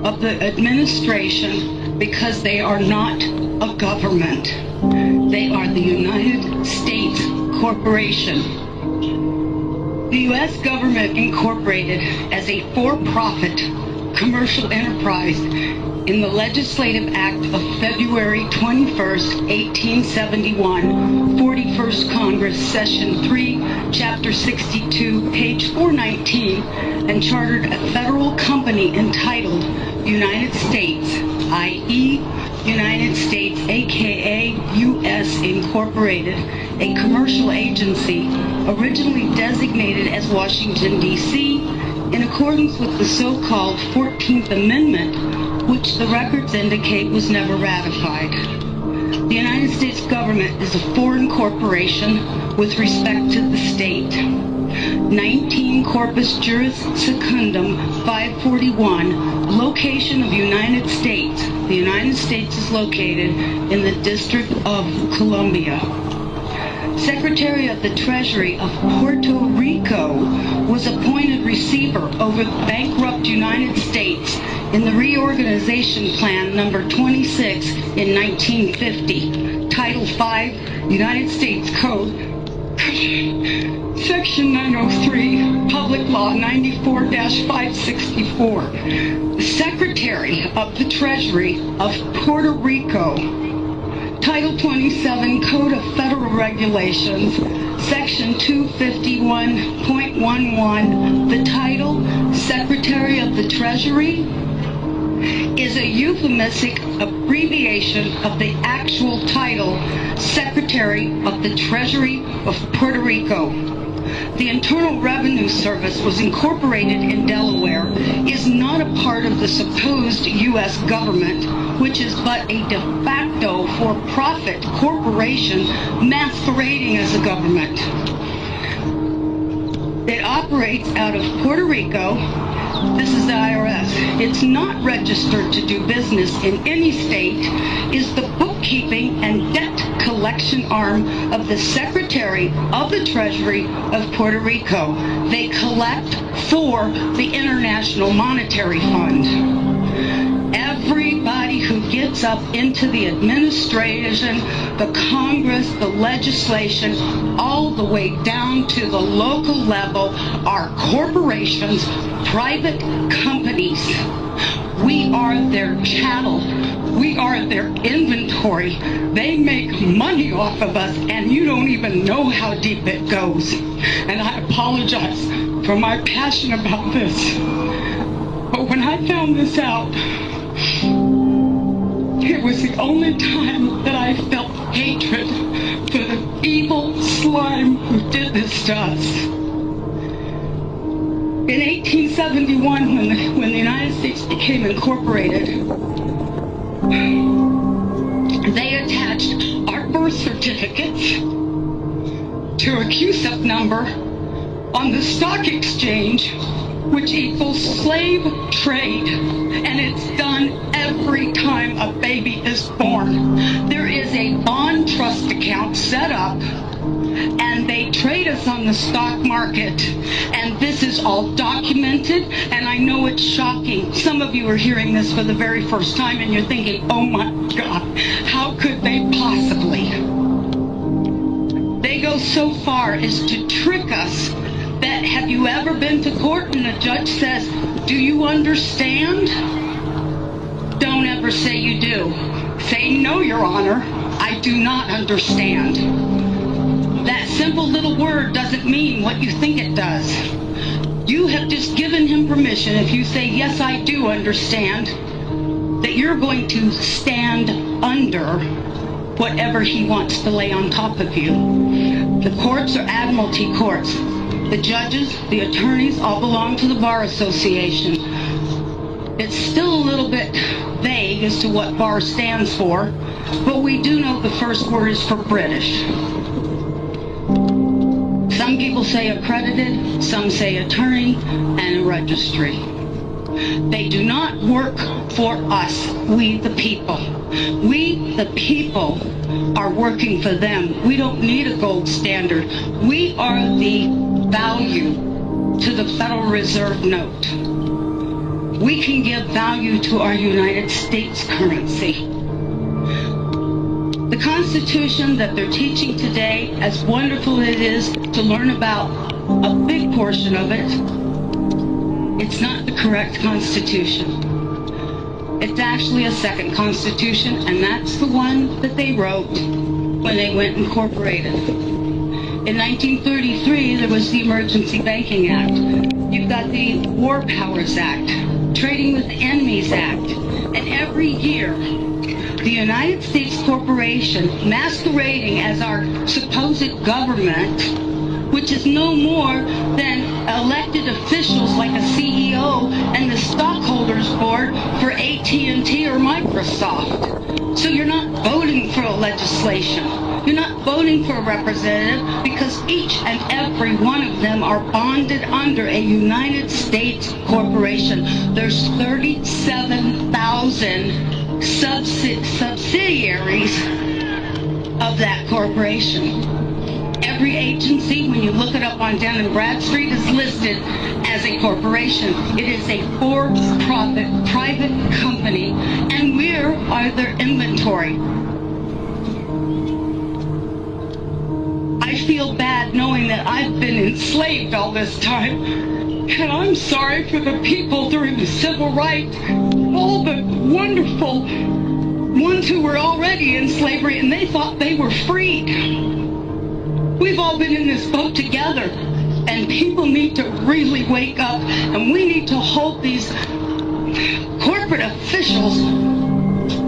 of the administration because they are not a government. They are the United States Corporation. The U.S. government incorporated as a for-profit commercial enterprise in the Legislative Act of February 21st, 1871, 41st Congress, Session 3, Chapter 62, page 419, and chartered a federal company entitled United States, i.e., United States, aka U.S. Incorporated, a commercial agency originally designated as Washington, D.C., in accordance with the so-called 14th Amendment, which the records indicate was never ratified. The United States government is a foreign corporation with respect to the state. 19 Corpus Juris Secundum 541, location of United States. The United States is located in the District of Columbia. Secretary of the Treasury of Puerto Rico was appointed receiver over the bankrupt United States in the Reorganization Plan number 26 in 1950. Title 5, United States Code, Section 903, Public Law 94-564. The Secretary of the Treasury of Puerto Rico, Title 27, Code of Federal Regulations, Section 251.11. The title, Secretary of the Treasury, is a euphemistic abbreviation of the actual title, Secretary of the Treasury of Puerto Rico. The Internal Revenue Service was incorporated in Delaware, is not a part of the supposed U.S. government, which is but a de facto for-profit corporation masquerading as a government. It operates out of Puerto Rico. This is the IRS. It's not registered to do business in any state, is the bookkeeping and debt collection arm of the Secretary of the Treasury of Puerto Rico. They collect for the International Monetary Fund. Everybody who gets up into the administration, the Congress, the legislation, all the way down to the local level are corporations, private companies. We are their chattel. We are their inventory. They make money off of us, and you don't even know how deep it goes. And I apologize for my passion about this. But when I found this out, it was the only time that I felt hatred for the evil slime who did this to us. In 1871, when the United States became incorporated, they attached our birth certificates to a CUSIP number on the stock exchange, which equals slave trade, and it's done every time a baby is born. There is a bond trust account set up, and they trade us on the stock market, and this is all documented. And I know it's shocking. Some of you are hearing this for the very first time, and you're thinking, oh my God, how could they possibly? They go so far as to trick us that, have you ever been to court and the judge says, do you understand? Don't ever say you do. Say, no, Your Honor, I do not understand. That simple little word doesn't mean what you think it does. You have just given him permission, if you say, yes, I do understand, that you're going to stand under whatever he wants to lay on top of you. The courts are admiralty courts. The judges, the attorneys, all belong to the Bar Association. It's still a little bit vague as to what bar stands for, but we do know the first word is for British. Some people say accredited, some say attorney, and a registry. They do not work for us, we the people. We the people are working for them. We don't need a gold standard. We are the value to the Federal Reserve note. we can give value to our United States currency. The Constitution that they're teaching today, as wonderful as it is to learn about a big portion of it, it's not the correct Constitution. It's actually a second Constitution, and that's the one that they wrote when they went and incorporated. In 1933, there was the Emergency Banking Act. You've got the War Powers Act, Trading with Enemies Act, and every year, the United States corporation, masquerading as our supposed government, which is no more than elected officials like a CEO and the stockholders board for AT&T or Microsoft. So you're not voting for a legislation. You're not voting for a representative because each and every one of them are bonded under a United States corporation. There's 37,000 subsidiaries of that corporation. Every agency, when you look it up on Dun & Bradstreet, is listed as a corporation. It is a for-profit private company, and we're their inventory. I feel bad knowing that I've been enslaved all this time, and I'm sorry for the people during the civil rights, all the wonderful ones who were already in slavery and they thought they were freed. We've all been in this boat together, and people need to really wake up, and we need to hold these corporate officials'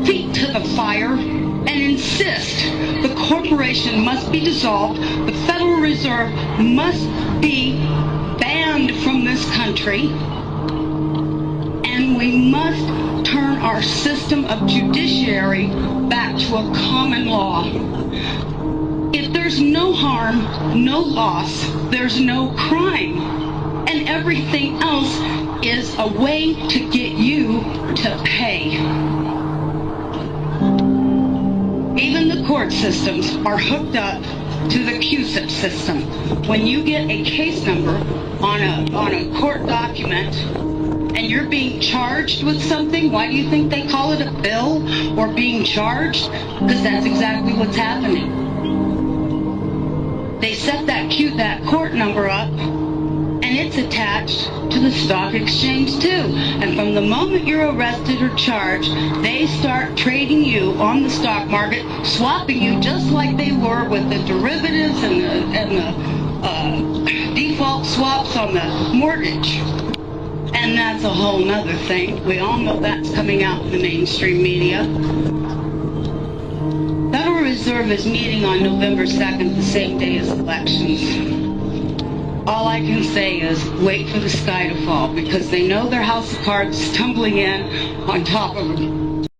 feet to the fire and insist the corporation must be dissolved, the Federal Reserve must be banned from this country, and we must turn our system of judiciary back to a common law. If there's no harm, no loss, there's no crime. And everything else is a way to get you to pay. Even the court systems are hooked up to the CUSIP system. When you get a case number on a court document and you're being charged with something, why do you think they call it a bill or being charged? Because that's exactly what's happening. They set that court number up, and it's attached to the stock exchange too. And from the moment you're arrested or charged, they start trading you on the stock market, swapping you just like they were with the derivatives and the default swaps on the mortgage. And that's a whole nother thing. We all know that's coming out in the mainstream media. Federal Reserve is meeting on November 2nd, the same day as elections. All I can say is wait for the sky to fall, because they know their house of cards is tumbling in on top of them.